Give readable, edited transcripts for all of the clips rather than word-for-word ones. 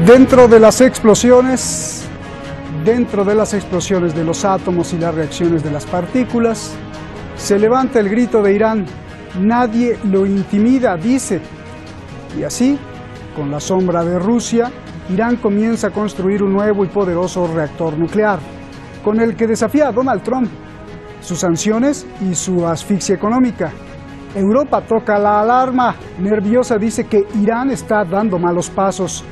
Dentro de las explosiones de los átomos y las reacciones de las partículas, se levanta el grito de Irán: nadie lo intimida, dice. Y así, con la sombra de Rusia, Irán comienza a construir un nuevo y poderoso reactor nuclear, con el que desafía a Donald Trump, sus sanciones y su asfixia económica. Europa toca la alarma, nerviosa dice que Irán está dando malos pasos,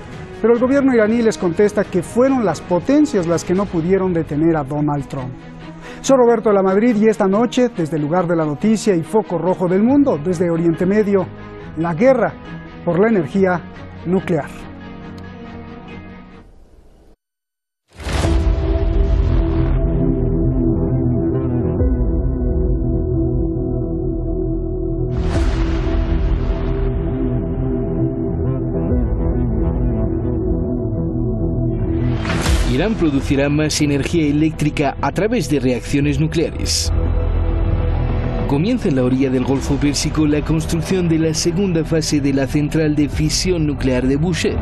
pero el gobierno iraní les contesta que fueron las potencias las que no pudieron detener a Donald Trump. Soy Roberto de la Madrid y esta noche, desde el lugar de la noticia y foco rojo del mundo, desde Oriente Medio, la guerra por la energía nuclear. Irán producirá más energía eléctrica a través de reacciones nucleares. Comienza en la orilla del Golfo Pérsico la construcción de la segunda fase de la central de fisión nuclear de Bushehr.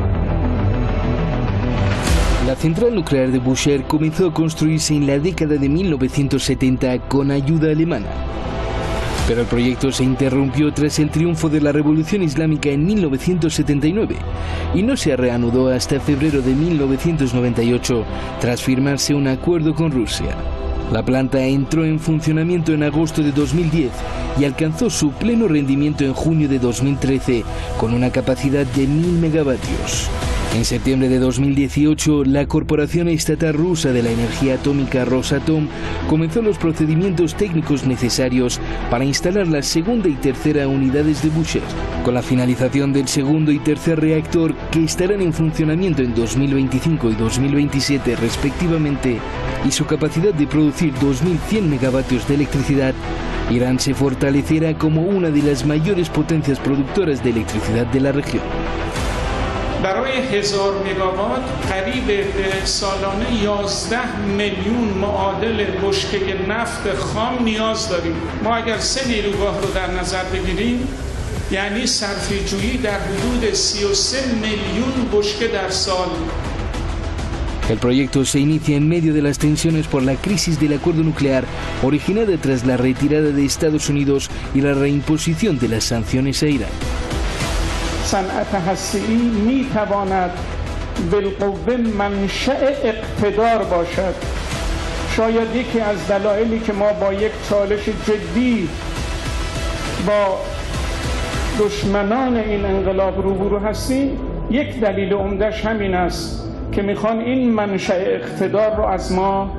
La central nuclear de Bushehr comenzó a construirse en la década de 1970 con ayuda alemana. Pero el proyecto se interrumpió tras el triunfo de la Revolución Islámica en 1979 y no se reanudó hasta febrero de 1998 tras firmarse un acuerdo con Rusia. La planta entró en funcionamiento en agosto de 2010 y alcanzó su pleno rendimiento en junio de 2013 con una capacidad de 1000 megavatios. En septiembre de 2018, la Corporación Estatal Rusa de la Energía Atómica Rosatom comenzó los procedimientos técnicos necesarios para instalar la segunda y tercera unidades de Bushehr. Con la finalización del segundo y tercer reactor, que estarán en funcionamiento en 2025 y 2027 respectivamente, y su capacidad de producir 2.100 megavatios de electricidad, Irán se fortalecerá como una de las mayores potencias productoras de electricidad de la región. برای 1000 مگاوات قریب به سالانه 11 میلیون معادل بشکه نفت خام نیاز داریم. ما اگر 3 نیروگاه رو در نظر بگیریم یعنی صرفه‌جویی در حدود 33 میلیون بشکه در سال. El proyecto se inicia en medio de las tensiones por la crisis del acuerdo nuclear originada tras la retirada de Estados Unidos y la reimposición de las sanciones a Irán. صنعت هسته‌ای می‌تواند بالقوه منشأ اقتدار باشد. شاید یکی از دلایلی که ما با یک چالش جدی با دشمنان این انقلاب روبرو هستیم، یک دلیل عمده‌اش همین است که می‌خوان این منشأ اقتدار رو از ما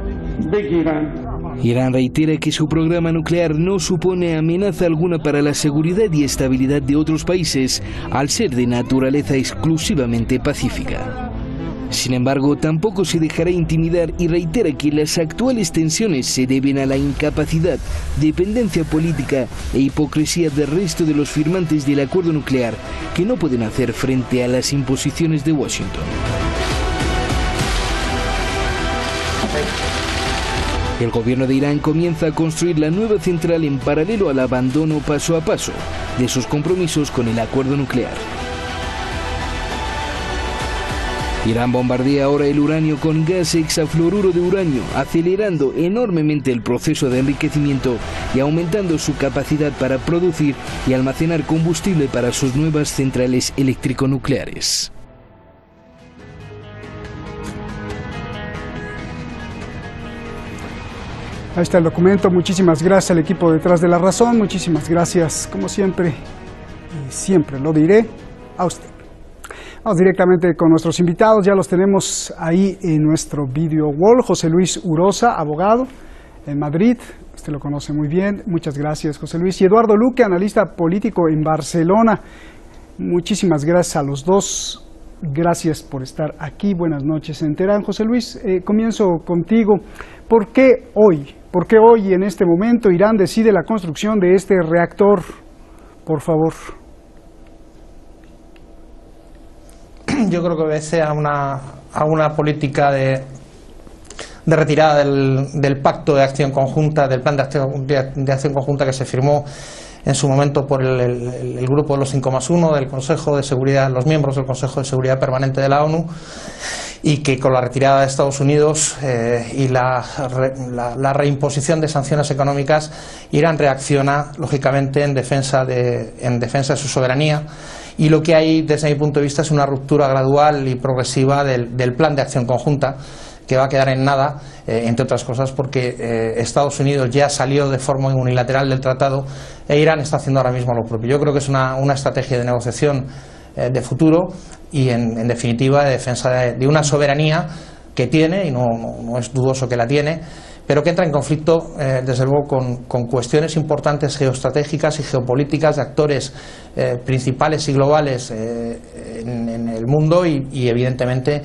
بگیرن. Irán reitera que su programa nuclear no supone amenaza alguna para la seguridad y estabilidad de otros países, al ser de naturaleza exclusivamente pacífica. Sin embargo, tampoco se dejará intimidar y reitera que las actuales tensiones se deben a la incapacidad, dependencia política e hipocresía del resto de los firmantes del acuerdo nuclear, que no pueden hacer frente a las imposiciones de Washington. El gobierno de Irán comienza a construir la nueva central en paralelo al abandono paso a paso de sus compromisos con el acuerdo nuclear. Irán bombardea ahora el uranio con gas hexafluoruro de uranio, acelerando enormemente el proceso de enriquecimiento y aumentando su capacidad para producir y almacenar combustible para sus nuevas centrales eléctrico-nucleares. Ahí está el documento. Muchísimas gracias al equipo detrás de La Razón. Muchísimas gracias, como siempre, y siempre lo diré, a usted. Vamos directamente con nuestros invitados. Ya los tenemos ahí en nuestro video wall. José Luis Urosa, abogado en Madrid. Usted lo conoce muy bien. Muchas gracias, José Luis. Y Eduardo Luque, analista político en Barcelona. Muchísimas gracias a los dos. Gracias por estar aquí. Buenas noches en Teherán. José Luis, comienzo contigo. ¿Por qué hoy? ¿Por qué hoy, en este momento, Irán decide la construcción de este reactor? Por favor. Yo creo que obedece a una política de retirada del pacto de acción conjunta, del plan de acción conjunta que se firmó en su momento por el grupo de los 5+1 del Consejo de Seguridad, los miembros del Consejo de Seguridad Permanente de la ONU, y que con la retirada de Estados Unidos y la reimposición de sanciones económicas, Irán reacciona lógicamente en defensa de su soberanía, y lo que hay desde mi punto de vista es una ruptura gradual y progresiva del plan de acción conjunta, que va a quedar en nada, entre otras cosas porque Estados Unidos ya salió de forma unilateral del tratado e Irán está haciendo ahora mismo lo propio. Yo creo que es una estrategia de negociación de futuro y en definitiva de defensa de una soberanía que tiene, y no es dudoso que la tiene, pero que entra en conflicto desde luego con cuestiones importantes geoestratégicas y geopolíticas de actores principales y globales en el mundo y evidentemente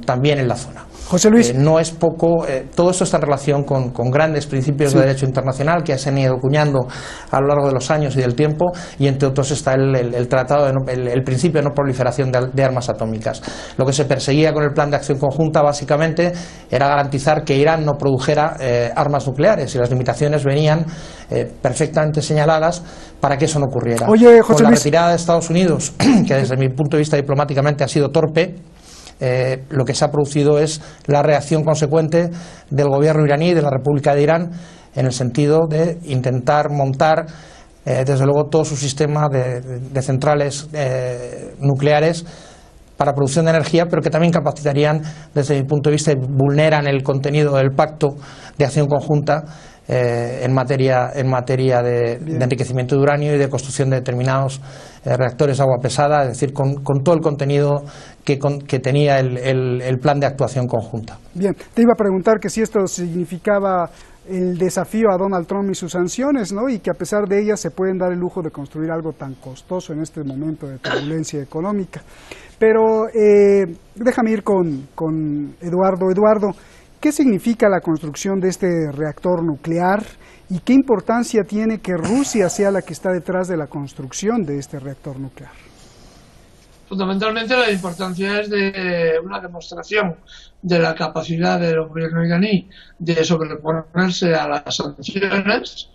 también en la zona. José Luis. No es poco, todo esto está en relación con grandes principios de derecho internacional que se han ido acuñando a lo largo de los años y del tiempo, y entre otros está el tratado, el principio de no proliferación de armas atómicas. Lo que se perseguía con el plan de acción conjunta básicamente era garantizar que Irán no produjera armas nucleares, y las limitaciones venían perfectamente señaladas para que eso no ocurriera. Oye, José con la Luis, retirada de Estados Unidos, que desde mi punto de vista diplomáticamente ha sido torpe, lo que se ha producido es la reacción consecuente del gobierno iraní y de la República de Irán en el sentido de intentar montar desde luego todo su sistema de centrales nucleares para producción de energía, pero que también capacitarían, desde mi punto de vista, y vulneran el contenido del pacto de acción conjunta en materia de enriquecimiento de uranio y de construcción de determinados reactores de agua pesada, es decir, con todo el contenido que tenía el plan de actuación conjunta. Bien, te iba a preguntar que si esto significaba el desafío a Donald Trump y sus sanciones, ¿no? Y que a pesar de ellas se pueden dar el lujo de construir algo tan costoso en este momento de turbulencia económica. Pero déjame ir con Eduardo. Eduardo, ¿qué significa la construcción de este reactor nuclear y qué importancia tiene que Rusia sea la que está detrás de la construcción de este reactor nuclear? Fundamentalmente la importancia es de una demostración de la capacidad del gobierno iraní de sobreponerse a las sanciones.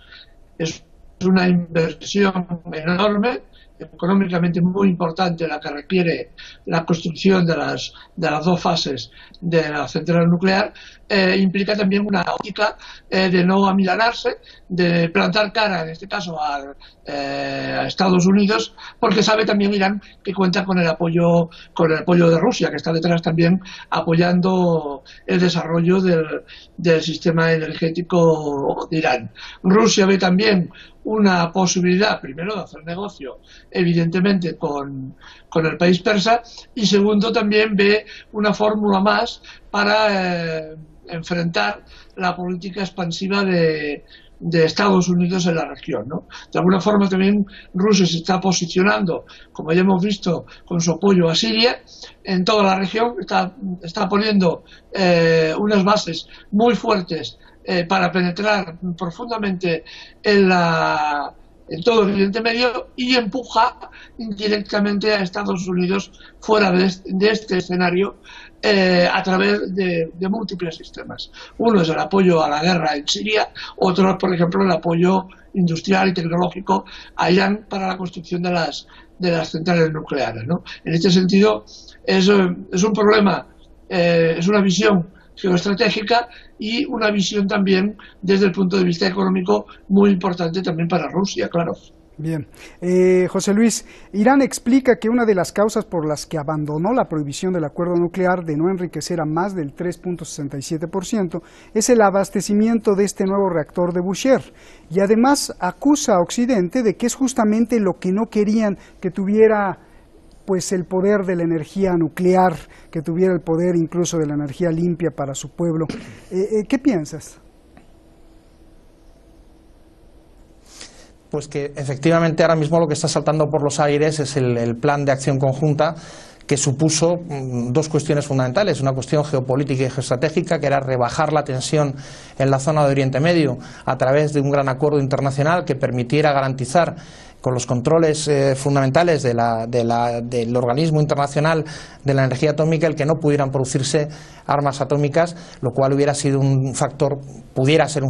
Es una inversión enorme, económicamente muy importante, la que requiere la construcción de las dos fases de la central nuclear. Implica también una óptica de no amilanarse, de plantar cara, en este caso, a Estados Unidos, porque sabe también Irán que cuenta con el apoyo de Rusia, que está detrás también apoyando el desarrollo del sistema energético de Irán. Rusia ve también una posibilidad, primero, de hacer negocio, evidentemente, con el país persa, y segundo, también ve una fórmula más para enfrentar la política expansiva de Estados Unidos en la región, ¿no? De alguna forma también Rusia se está posicionando, como ya hemos visto, con su apoyo a Siria en toda la región, está poniendo unas bases muy fuertes para penetrar profundamente en todo el Oriente Medio, y empuja indirectamente a Estados Unidos fuera de este escenario a través de múltiples sistemas. Uno es el apoyo a la guerra en Siria, otro es, por ejemplo, el apoyo industrial y tecnológico a Irán para la construcción de las centrales nucleares, ¿no? En este sentido, es un problema, es una visión geoestratégica y una visión también desde el punto de vista económico muy importante también para Rusia, claro. Bien. José Luis, Irán explica que una de las causas por las que abandonó la prohibición del acuerdo nuclear de no enriquecer a más del 3.67% es el abastecimiento de este nuevo reactor de Bushehr, y además acusa a Occidente de que es justamente lo que no querían, que tuviera pues el poder de la energía nuclear, que tuviera el poder incluso de la energía limpia para su pueblo. ¿Qué piensas? Pues que efectivamente ahora mismo lo que está saltando por los aires es el plan de acción conjunta, que supuso dos cuestiones fundamentales: una cuestión geopolítica y geoestratégica, que era rebajar la tensión en la zona de Oriente Medio a través de un gran acuerdo internacional que permitiera garantizar con los controles fundamentales del organismo internacional de la energía atómica, el que no pudieran producirse armas atómicas, lo cual pudiera ser un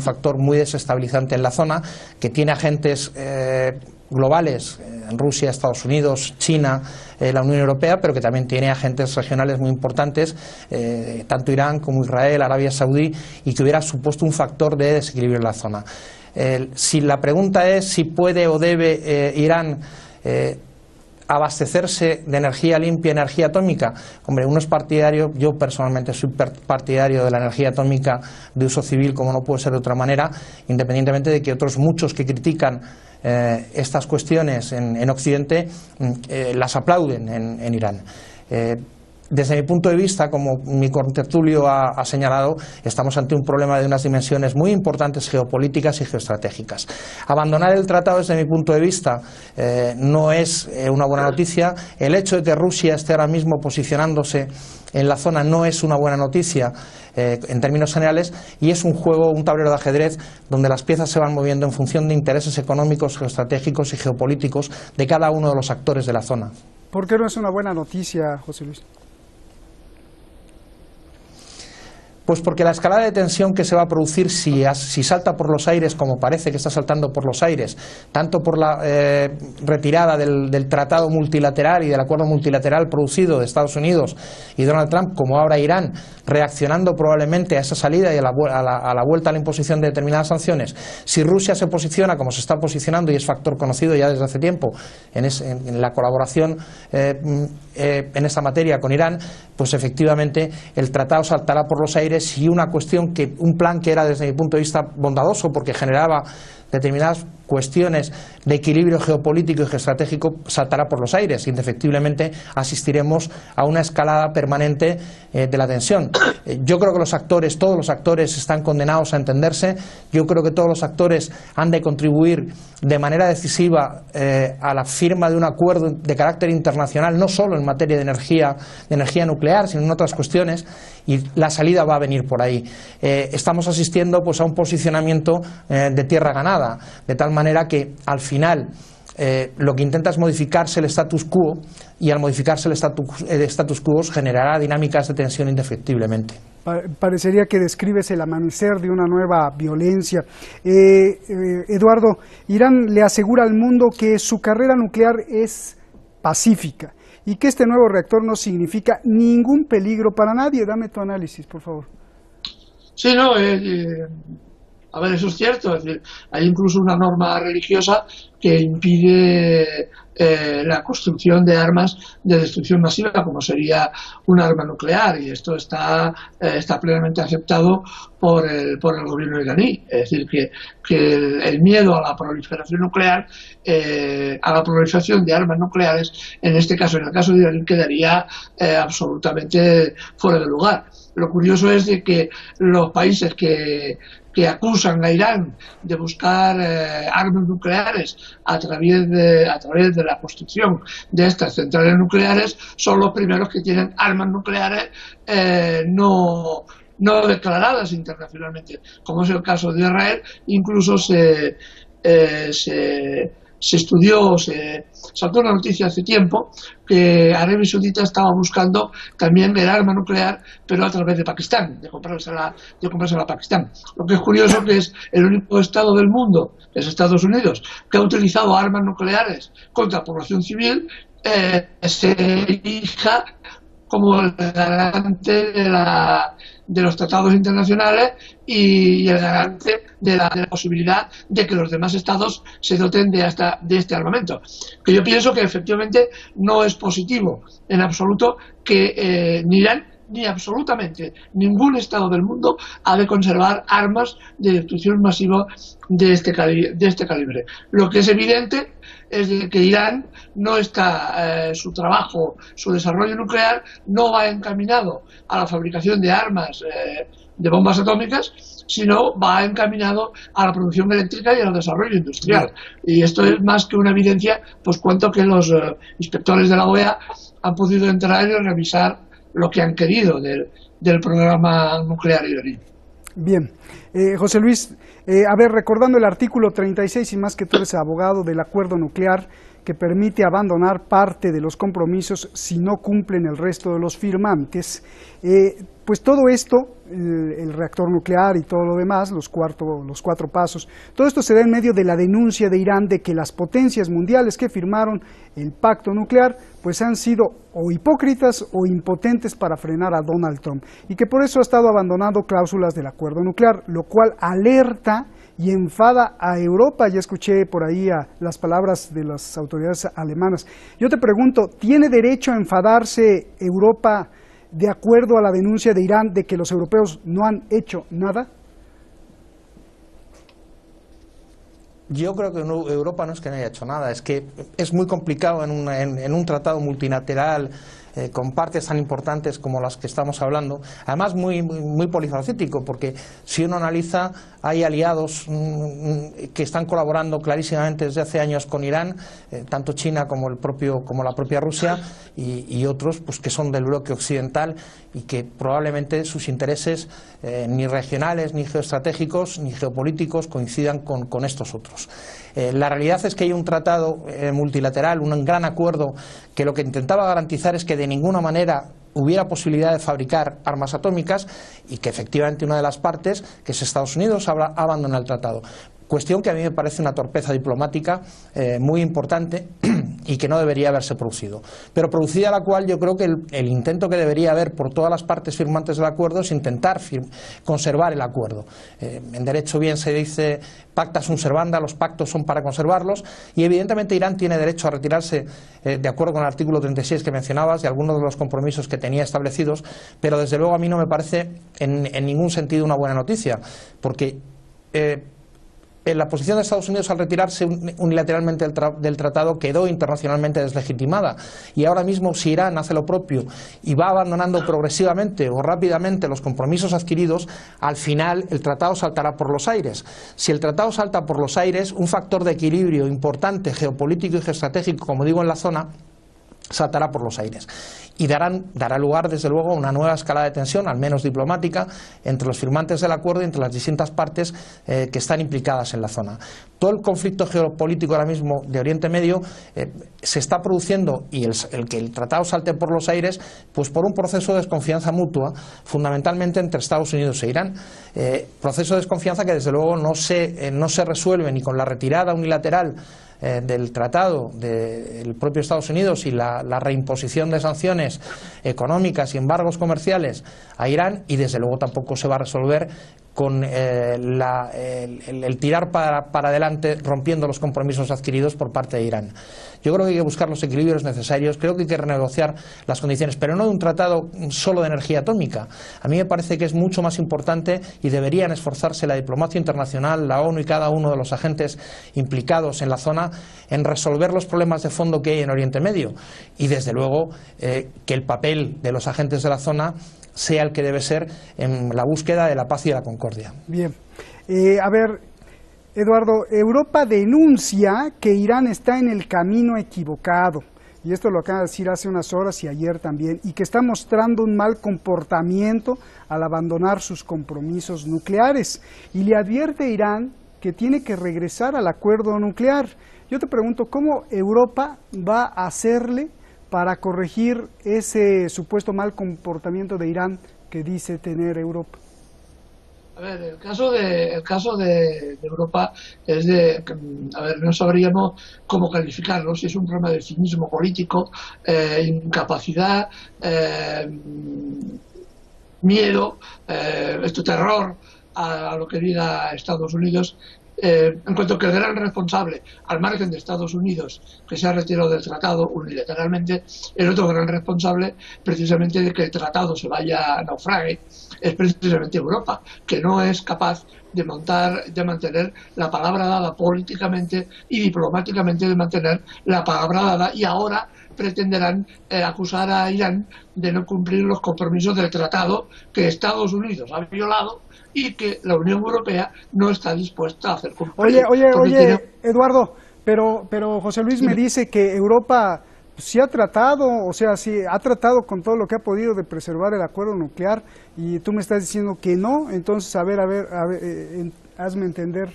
factor muy desestabilizante en la zona, que tiene agentes globales, en Rusia, Estados Unidos, China, la Unión Europea, pero que también tiene agentes regionales muy importantes, tanto Irán como Israel, Arabia Saudí, y que hubiera supuesto un factor de desequilibrio en la zona. Si la pregunta es si puede o debe Irán abastecerse de energía limpia, energía atómica, hombre, uno es partidario, yo personalmente soy partidario de la energía atómica de uso civil, como no puede ser de otra manera, independientemente de que otros muchos que critican estas cuestiones en Occidente las aplauden en Irán. Desde mi punto de vista, como mi contertulio ha señalado, estamos ante un problema de unas dimensiones muy importantes geopolíticas y geoestratégicas. Abandonar el tratado, desde mi punto de vista, no es una buena noticia. El hecho de que Rusia esté ahora mismo posicionándose en la zona no es una buena noticia en términos generales, y es un juego, un tablero de ajedrez donde las piezas se van moviendo en función de intereses económicos, geoestratégicos y geopolíticos de cada uno de los actores de la zona. ¿Por qué no es una buena noticia, José Luis? Pues porque la escalada de tensión que se va a producir si salta por los aires, como parece que está saltando por los aires, tanto por la retirada del tratado multilateral y del acuerdo multilateral producido de Estados Unidos y Donald Trump, como ahora Irán, reaccionando probablemente a esa salida y a la vuelta a la imposición de determinadas sanciones, si Rusia se posiciona como se está posicionando, y es factor conocido ya desde hace tiempo en la colaboración en esta materia con Irán, pues efectivamente el tratado saltará por los aires, y un plan que era, desde mi punto de vista, bondadoso porque generaba determinadas cuestiones de equilibrio geopolítico y geoestratégico, saltará por los aires. Indefectiblemente asistiremos a una escalada permanente de la tensión. Yo creo que todos los actores están condenados a entenderse. Yo creo que todos los actores han de contribuir de manera decisiva a la firma de un acuerdo de carácter internacional, no solo en materia de energía nuclear, sino en otras cuestiones, y la salida va a venir por ahí. Estamos asistiendo pues a un posicionamiento de tierra ganada, de tal manera que al final lo que intenta es modificarse el status quo, y al modificarse el status quo generará dinámicas de tensión indefectiblemente. Parecería que describes el amanecer de una nueva violencia. Eduardo, Irán le asegura al mundo que su carrera nuclear es pacífica y que este nuevo reactor no significa ningún peligro para nadie. Dame tu análisis, por favor. Sí, no, a ver, eso es cierto. Es decir, hay incluso una norma religiosa que impide la construcción de armas de destrucción masiva, como sería un arma nuclear, y esto está plenamente aceptado por el gobierno iraní. Es decir, que el miedo a la proliferación nuclear, a la proliferación de armas nucleares, en este caso, en el caso de Irán, quedaría absolutamente fuera de lugar. Lo curioso es de que los países que acusan a Irán de buscar armas nucleares a través de la construcción de estas centrales nucleares son los primeros que tienen armas nucleares no declaradas internacionalmente, como es el caso de Israel. Incluso se estudió, se saltó una noticia hace tiempo que Arabia Saudita estaba buscando también el arma nuclear, pero a través de Pakistán, de comprársela a Pakistán. Lo que es curioso que es el único estado del mundo, es Estados Unidos, que ha utilizado armas nucleares contra población civil, se erija como el garante de los tratados internacionales y el garante de la posibilidad de que los demás estados se doten de este armamento. Que yo pienso que efectivamente no es positivo en absoluto que ni Irán ni absolutamente ningún estado del mundo ha de conservar armas de destrucción masiva de este calibre. Lo que es evidente es de que Irán no está, su trabajo, su desarrollo nuclear no va encaminado a la fabricación de armas de bombas atómicas, sino va encaminado a la producción eléctrica y al desarrollo industrial. Y esto es más que una evidencia, pues cuanto que los inspectores de la OEA han podido entrar y revisar lo que han querido del programa nuclear iraní. Bien, José Luis, a ver, recordando el artículo 36, y más que tú eres abogado del acuerdo nuclear, que permite abandonar parte de los compromisos si no cumplen el resto de los firmantes, pues todo esto, el reactor nuclear y todo lo demás, los cuatro pasos, todo esto se da en medio de la denuncia de Irán de que las potencias mundiales que firmaron el pacto nuclear pues han sido o hipócritas o impotentes para frenar a Donald Trump, y que por eso ha estado abandonando cláusulas del acuerdo nuclear, lo cual alerta y enfada a Europa. Ya escuché por ahí las palabras de las autoridades alemanas. Yo te pregunto, ¿tiene derecho a enfadarse Europa de acuerdo a la denuncia de Irán de que los europeos no han hecho nada? Yo creo que Europa no es que no haya hecho nada, es que es muy complicado en un tratado multilateral con partes tan importantes como las que estamos hablando, además muy polifacético, porque si uno analiza, hay aliados que están colaborando clarísimamente desde hace años con Irán, tanto China como la propia Rusia, y otros pues que son del bloque occidental y que probablemente sus intereses ni regionales, ni geoestratégicos, ni geopolíticos coincidan con estos otros. La realidad es que hay un tratado multilateral, un gran acuerdo que lo que intentaba garantizar es que de ninguna manera hubiera posibilidad de fabricar armas atómicas, y que efectivamente una de las partes, que es Estados Unidos, abandona el tratado. Cuestión que a mí me parece una torpeza diplomática muy importante y que no debería haberse producido. Pero producida la cual yo creo que el intento que debería haber por todas las partes firmantes del acuerdo es intentar conservar el acuerdo. En derecho bien se dice pacta sunt servanda, los pactos son para conservarlos, y evidentemente Irán tiene derecho a retirarse de acuerdo con el artículo 36 que mencionabas, de algunos de los compromisos que tenía establecidos, pero desde luego a mí no me parece en ningún sentido una buena noticia, porque la posición de Estados Unidos al retirarse unilateralmente del tratado quedó internacionalmente deslegitimada, y ahora mismo si Irán hace lo propio y va abandonando progresivamente o rápidamente los compromisos adquiridos, al final el tratado saltará por los aires. Si el tratado salta por los aires, un factor de equilibrio importante geopolítico y geoestratégico, como digo, en la zona, saltará por los aires y dará lugar desde luego a una nueva escalada de tensión, al menos diplomática, entre los firmantes del acuerdo y entre las distintas partes que están implicadas en la zona. Todo el conflicto geopolítico ahora mismo de Oriente Medio se está produciendo, y el que el tratado salte por los aires, pues por un proceso de desconfianza mutua, fundamentalmente entre Estados Unidos e Irán, proceso de desconfianza que desde luego no se resuelve ni con la retirada unilateral del tratado del propio Estados Unidos y la reimposición de sanciones económicas y embargos comerciales a Irán, y desde luego tampoco se va a resolver con el tirar para adelante rompiendo los compromisos adquiridos por parte de Irán. Yo creo que hay que buscar los equilibrios necesarios, creo que hay que renegociar las condiciones, pero no de un tratado solo de energía atómica. A mí me parece que es mucho más importante y deberían esforzarse la diplomacia internacional, la ONU y cada uno de los agentes implicados en la zona en resolver los problemas de fondo que hay en Oriente Medio, y desde luego que el papel de los agentes de la zona sea el que debe ser en la búsqueda de la paz y de la concordia. Bien. A ver, Eduardo, Europa denuncia que Irán está en el camino equivocado, y esto lo acaba de decir hace unas horas y ayer también, y que está mostrando un mal comportamiento al abandonar sus compromisos nucleares, y le advierte a Irán que tiene que regresar al acuerdo nuclear. Yo te pregunto, ¿cómo Europa va a hacerle para corregir ese supuesto mal comportamiento de Irán que dice tener Europa? A ver, el caso de Europa es de, a ver, no sabríamos cómo calificarlo, si es un problema de cinismo político, incapacidad, miedo, terror a lo que diga Estados Unidos. En cuanto que el gran responsable, al margen de Estados Unidos, que se ha retirado del tratado unilateralmente, el otro gran responsable precisamente de que el tratado se vaya a naufrague, es precisamente Europa, que no es capaz de mantener la palabra dada políticamente y diplomáticamente, de mantener la palabra dada, y ahora pretenderán acusar a Irán de no cumplir los compromisos del tratado que Estados Unidos ha violado y que la Unión Europea no está dispuesta a hacer cumplir. Oye, Eduardo, pero José Luis me dice que Europa sí ha tratado, o sea, sí ha tratado con todo lo que ha podido de preservar el acuerdo nuclear, y tú me estás diciendo que no. Entonces, a ver, hazme entender.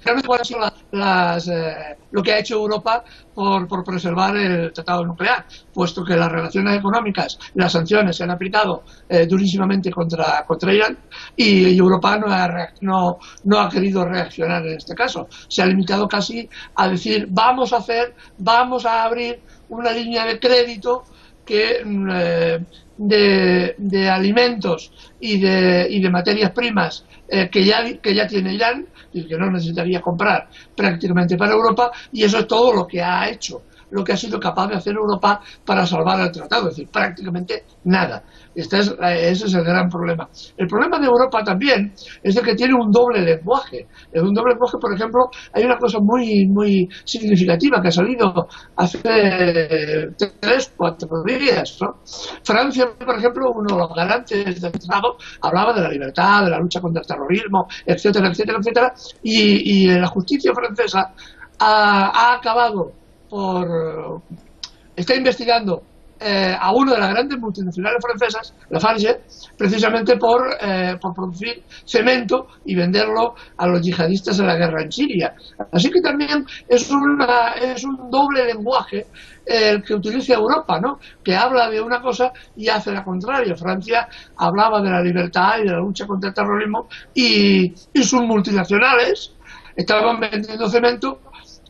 Bueno, ¿cuáles son lo que ha hecho Europa por preservar el tratado nuclear? Puesto que las relaciones económicas, las sanciones se han aplicado durísimamente contra Irán, y Europa no ha querido reaccionar en este caso. Se ha limitado casi a decir vamos a abrir una línea de crédito que de alimentos y de materias primas que ya tiene Irán y que no necesitaría comprar prácticamente para Europa, y eso es todo lo que ha hecho, lo que ha sido capaz de hacer Europa para salvar el tratado, es decir, prácticamente nada. Ese es el gran problema. El problema de Europa también es de que tiene un doble lenguaje. En un doble lenguaje, por ejemplo, hay una cosa muy significativa que ha salido hace 3-4 días, ¿no? Francia, por ejemplo, uno de los garantes del tratado, hablaba de la libertad, de la lucha contra el terrorismo, etcétera, etcétera, etcétera, y la justicia francesa ha acabado está investigando a una de las grandes multinacionales francesas, Lafarge, precisamente por producir cemento y venderlo a los yihadistas en la guerra en Siria. Así que también es un doble lenguaje el que utiliza Europa, ¿no? Que habla de una cosa y hace la contraria. Francia hablaba de la libertad y de la lucha contra el terrorismo, y sus multinacionales estaban vendiendo cemento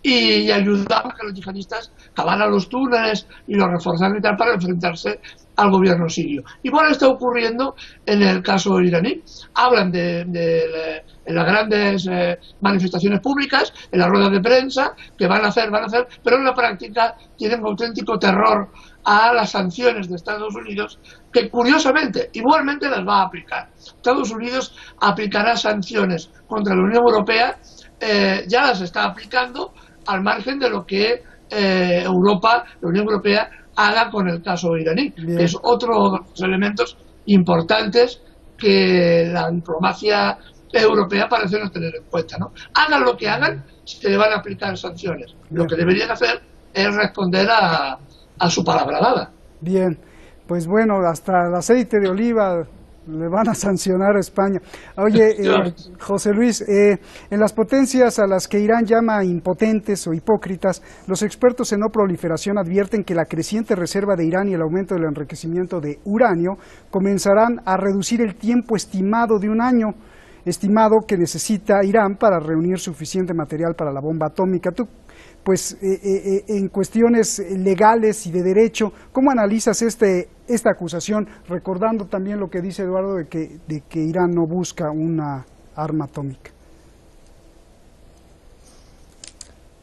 y ayudaban a que los yihadistas cavaran los túneles y los reforzaran y tal para enfrentarse al gobierno sirio. Igual está ocurriendo en el caso iraní. Hablan en las grandes manifestaciones públicas, en las ruedas de prensa, que van a hacer, pero en la práctica tienen un auténtico terror a las sanciones de Estados Unidos, que curiosamente igualmente las va a aplicar. Estados Unidos aplicará sanciones contra la Unión Europea, ya las está aplicando, al margen de lo que la Unión Europea haga con el caso iraní. Bien. Que es otro de los elementos importantes que la diplomacia europea parece no tener en cuenta, ¿no? Hagan lo que hagan, se le van a aplicar sanciones. Bien. Lo que deberían hacer es responder a su palabra dada. Bien, pues bueno, hasta el aceite de oliva le van a sancionar a España. Oye, José Luis, en las potencias a las que Irán llama impotentes o hipócritas, los expertos en no proliferación advierten que la creciente reserva de Irán y el aumento del enriquecimiento de uranio comenzarán a reducir el tiempo estimado de un año, estimado que necesita Irán para reunir suficiente material para la bomba atómica. Tú, pues, en cuestiones legales y de derecho, ¿cómo analizas esta acusación, recordando también lo que dice Eduardo de que Irán no busca una arma atómica?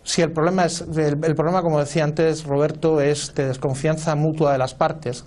Sí, el problema, como decía antes Roberto, es de desconfianza mutua de las partes.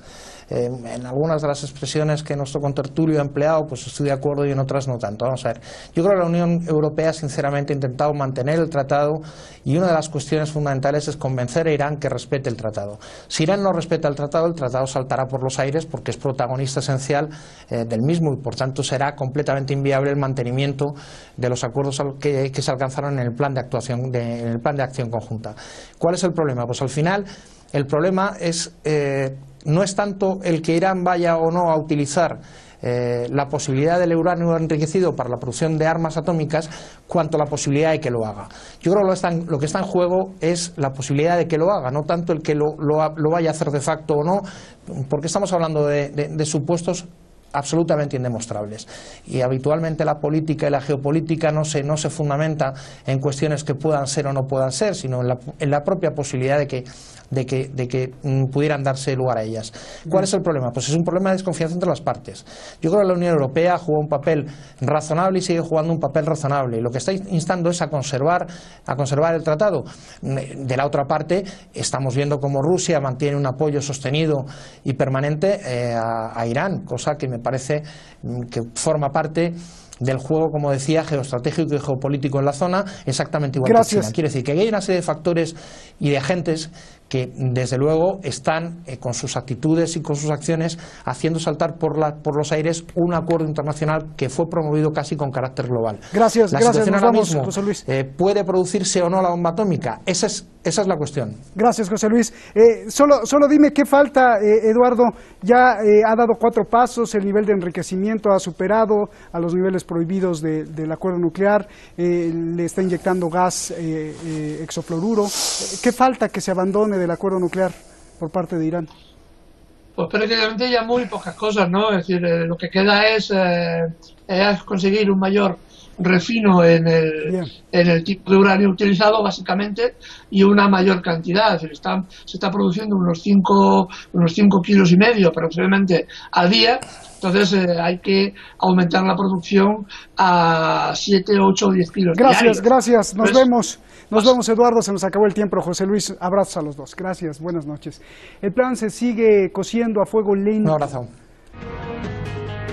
En algunas de las expresiones que nuestro contertulio ha empleado, pues estoy de acuerdo, y en otras no tanto. Vamos a ver, yo creo que la Unión Europea sinceramente ha intentado mantener el tratado, y una de las cuestiones fundamentales es convencer a Irán que respete el tratado. Si Irán no respeta el tratado saltará por los aires, porque es protagonista esencial del mismo, y por tanto será completamente inviable el mantenimiento de los acuerdos que se alcanzaron en el plan de actuación, en el plan de acción conjunta. ¿Cuál es el problema? Pues al final el problema no es tanto el que Irán vaya o no a utilizar la posibilidad del uranio enriquecido para la producción de armas atómicas, cuanto la posibilidad de que lo haga. Yo creo que lo que está en juego es la posibilidad de que lo haga, no tanto el que lo vaya a hacer de facto o no, porque estamos hablando de supuestos absolutamente indemostrables, y habitualmente la política y la geopolítica no se fundamenta en cuestiones que puedan ser o no puedan ser, sino en la propia posibilidad de que pudieran darse lugar a ellas. ¿Cuál es el problema? Pues es un problema de desconfianza entre las partes. Yo creo que la Unión Europea jugó un papel razonable y sigue jugando un papel razonable, y lo que está instando es a conservar el tratado. De la otra parte, estamos viendo cómo Rusia mantiene un apoyo sostenido y permanente a Irán, cosa que me parece que forma parte del juego, como decía, geoestratégico y geopolítico en la zona, exactamente igual que China. Quiere decir que hay una serie de factores y de agentes que desde luego están con sus actitudes y con sus acciones haciendo saltar por los aires un acuerdo internacional que fue promovido casi con carácter global. Gracias, la gracias, situación nos ahora vamos, mismo, José Luis. ¿puede producirse o no la bomba atómica? Esa es la cuestión. Gracias, José Luis. Solo dime qué falta, Eduardo. Ya ha dado 4 pasos, el nivel de enriquecimiento ha superado a los niveles prohibidos del acuerdo nuclear, le está inyectando gas hexafluoruro. ¿Qué falta que se abandone del acuerdo nuclear por parte de Irán? Pues prácticamente ya muy pocas cosas, ¿no? Es decir, lo que queda es conseguir un mayor refino en el tipo de uranio utilizado, básicamente, y una mayor cantidad. Es decir, se está produciendo unos 5 kilos y medio aproximadamente al día. Entonces hay que aumentar la producción a 7, 8 o 10 kilos diarios. Gracias. Nos vemos, Eduardo. Se nos acabó el tiempo. José Luis, abrazos a los dos. Gracias, buenas noches. El plan se sigue cociendo a fuego lento. Un abrazo.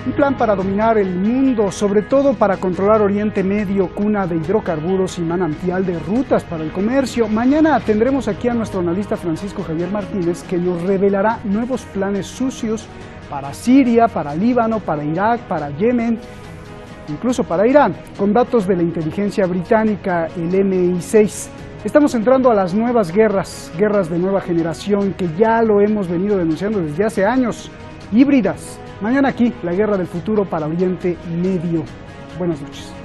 Un plan para dominar el mundo, sobre todo para controlar Oriente Medio, cuna de hidrocarburos y manantial de rutas para el comercio. Mañana tendremos aquí a nuestro analista Francisco Javier Martínez, que nos revelará nuevos planes sucios para Siria, para Líbano, para Irak, para Yemen, incluso para Irán, con datos de la inteligencia británica, el MI6. Estamos entrando a las nuevas guerras de nueva generación, que ya lo hemos venido denunciando desde hace años, híbridas. Mañana aquí, la guerra del futuro para Oriente Medio. Buenas noches.